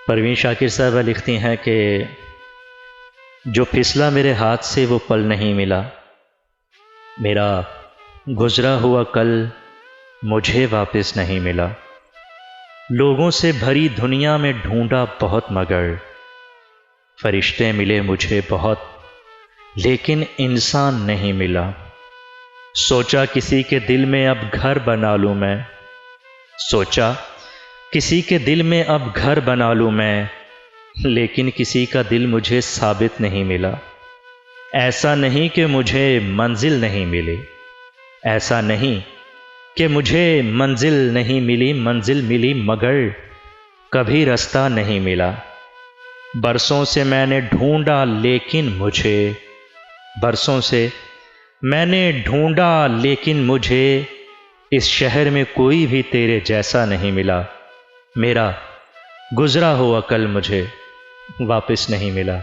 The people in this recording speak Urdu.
پروین شاکر صاحبہ لکھتی ہیں کہ جو پھسلا میرے ہاتھ سے وہ پل نہیں ملا، میرا گزرا ہوا کل مجھے واپس نہیں ملا۔ لوگوں سے بھری دنیا میں ڈھونڈا بہت مگر فرشتے ملے مجھے بہت، لیکن انسان نہیں ملا۔ سوچا کسی کے دل میں اب گھر بنا لوں میں، سوچا کسی کے دل میں اب گھر بنا لوں میں، لیکن کسی کا دل مجھے ثابت نہیں ملا۔ ایسا نہیں کہ مجھے منزل نہیں ملی، ایسا نہیں کہ مجھے منزل نہیں ملی، منزل ملی مگر کبھی رستہ نہیں ملا۔ برسوں سے میں نے ڈھونڈا لیکن مجھے، برسوں سے میں نے ڈھونڈا لیکن مجھے اس شہر میں کوئی بھی تیرے جیسا نہیں ملا۔ میرا گزرا ہوا کل مجھے واپس نہیں ملا۔